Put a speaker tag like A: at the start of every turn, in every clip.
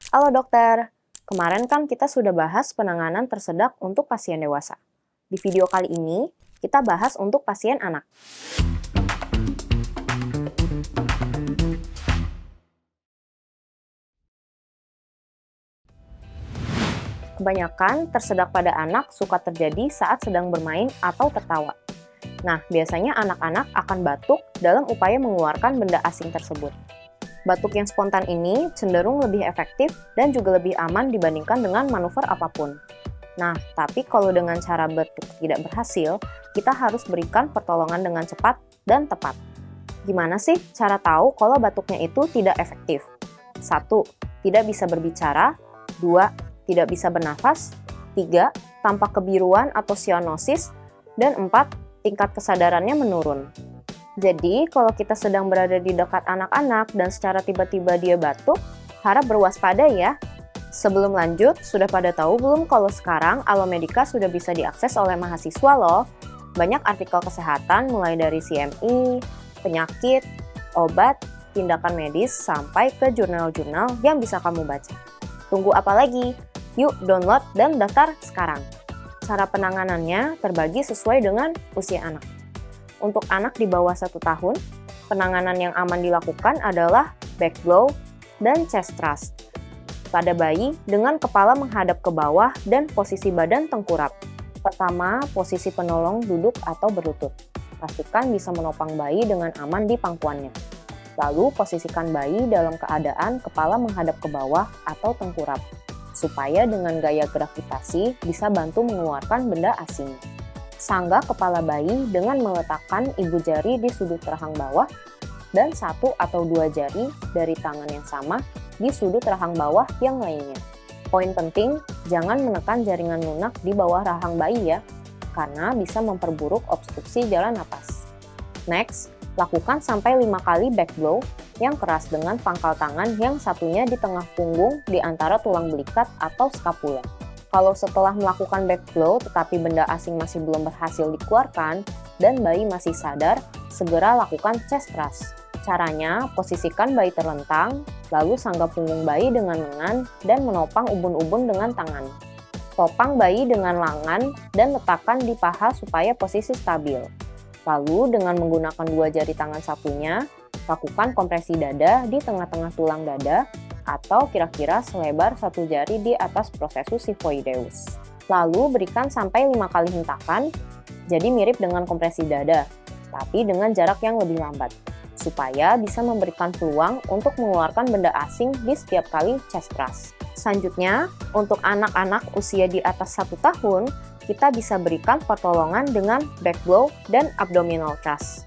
A: Halo dokter, kemarin kan kita sudah bahas penanganan tersedak untuk pasien dewasa. Di video kali ini, kita bahas untuk pasien anak. Kebanyakan tersedak pada anak suka terjadi saat sedang bermain atau tertawa. Nah, biasanya anak-anak akan batuk dalam upaya mengeluarkan benda asing tersebut. Batuk yang spontan ini cenderung lebih efektif dan juga lebih aman dibandingkan dengan manuver apapun. Nah, tapi kalau dengan cara batuk tidak berhasil, kita harus berikan pertolongan dengan cepat dan tepat. Gimana sih cara tahu kalau batuknya itu tidak efektif? 1. Tidak bisa berbicara. 2. Tidak bisa bernafas. 3. Tampak kebiruan atau cyanosis. Dan 4. Tingkat kesadarannya menurun. Jadi, kalau kita sedang berada di dekat anak-anak dan secara tiba-tiba dia batuk, harap berwaspada ya. Sebelum lanjut, sudah pada tahu belum kalau sekarang Alomedica sudah bisa diakses oleh mahasiswa loh? Banyak artikel kesehatan mulai dari CMI, penyakit, obat, tindakan medis, sampai ke jurnal-jurnal yang bisa kamu baca. Tunggu apa lagi? Yuk download dan daftar sekarang. Cara penanganannya terbagi sesuai dengan usia anak. Untuk anak di bawah 1 tahun, penanganan yang aman dilakukan adalah back blow dan chest thrust. Pada bayi, dengan kepala menghadap ke bawah dan posisi badan tengkurap. Pertama, posisi penolong duduk atau berlutut. Pastikan bisa menopang bayi dengan aman di pangkuannya. Lalu, posisikan bayi dalam keadaan kepala menghadap ke bawah atau tengkurap, supaya dengan gaya gravitasi bisa bantu mengeluarkan benda asing. Sanggah kepala bayi dengan meletakkan ibu jari di sudut rahang bawah dan 1 atau 2 jari dari tangan yang sama di sudut rahang bawah yang lainnya. Poin penting, jangan menekan jaringan lunak di bawah rahang bayi ya, karena bisa memperburuk obstruksi jalan napas. Next, lakukan sampai 5 kali back blow yang keras dengan pangkal tangan yang satunya di tengah punggung di antara tulang belikat atau skapula. Kalau setelah melakukan back blow tetapi benda asing masih belum berhasil dikeluarkan dan bayi masih sadar, segera lakukan chest thrust. Caranya, posisikan bayi terlentang, lalu sanggah punggung bayi dengan lengan dan menopang ubun-ubun dengan tangan. Topang bayi dengan lengan dan letakkan di paha supaya posisi stabil. Lalu dengan menggunakan 2 jari tangan satunya, lakukan kompresi dada di tengah-tengah tulang dada atau kira-kira selebar 1 jari di atas processus xiphoideus. Lalu berikan sampai 5 kali hentakan, jadi mirip dengan kompresi dada, tapi dengan jarak yang lebih lambat, supaya bisa memberikan peluang untuk mengeluarkan benda asing di setiap kali chest thrust. Selanjutnya, untuk anak-anak usia di atas 1 tahun, kita bisa berikan pertolongan dengan back blow dan abdominal thrust.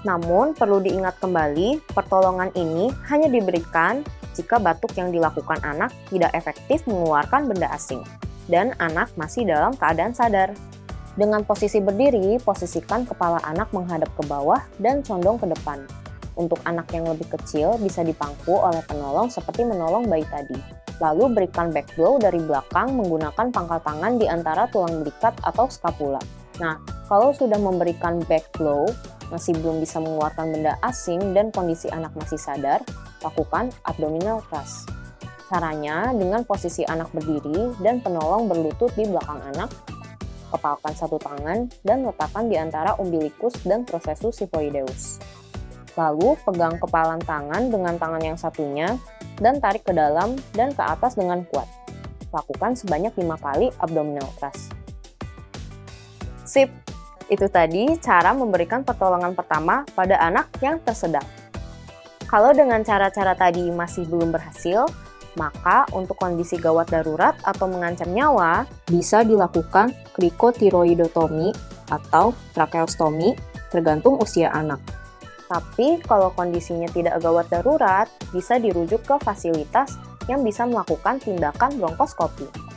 A: Namun, perlu diingat kembali, pertolongan ini hanya diberikan jika batuk yang dilakukan anak tidak efektif mengeluarkan benda asing, dan anak masih dalam keadaan sadar. Dengan posisi berdiri, posisikan kepala anak menghadap ke bawah dan condong ke depan. Untuk anak yang lebih kecil, bisa dipangku oleh penolong seperti menolong bayi tadi. Lalu berikan back blow dari belakang menggunakan pangkal tangan di antara tulang belikat atau skapula. Nah, kalau sudah memberikan back blow, masih belum bisa mengeluarkan benda asing dan kondisi anak masih sadar, lakukan abdominal thrust. Caranya dengan posisi anak berdiri dan penolong berlutut di belakang anak, kepalkan 1 tangan dan letakkan di antara umbilikus dan processus xiphoideus. Lalu pegang kepalan tangan dengan tangan yang satunya dan tarik ke dalam dan ke atas dengan kuat. Lakukan sebanyak 5 kali abdominal thrust. Sip! Itu tadi cara memberikan pertolongan pertama pada anak yang tersedak. Kalau dengan cara-cara tadi masih belum berhasil, maka untuk kondisi gawat darurat atau mengancam nyawa, bisa dilakukan krikotiroidotomi atau tracheostomi tergantung usia anak. Tapi kalau kondisinya tidak gawat darurat, bisa dirujuk ke fasilitas yang bisa melakukan tindakan bronkoskopi.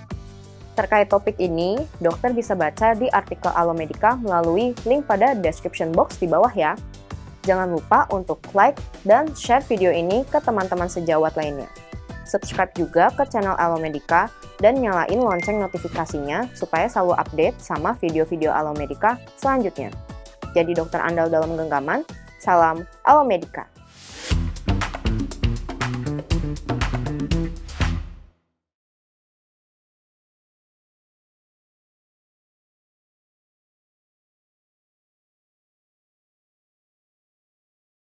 A: Terkait topik ini, dokter bisa baca di artikel Alomedica melalui link pada description box di bawah ya. Jangan lupa untuk like dan share video ini ke teman-teman sejawat lainnya. Subscribe juga ke channel Alomedica dan nyalain lonceng notifikasinya supaya selalu update sama video-video Alomedica selanjutnya. Jadi dokter andal dalam genggaman, salam Alomedica.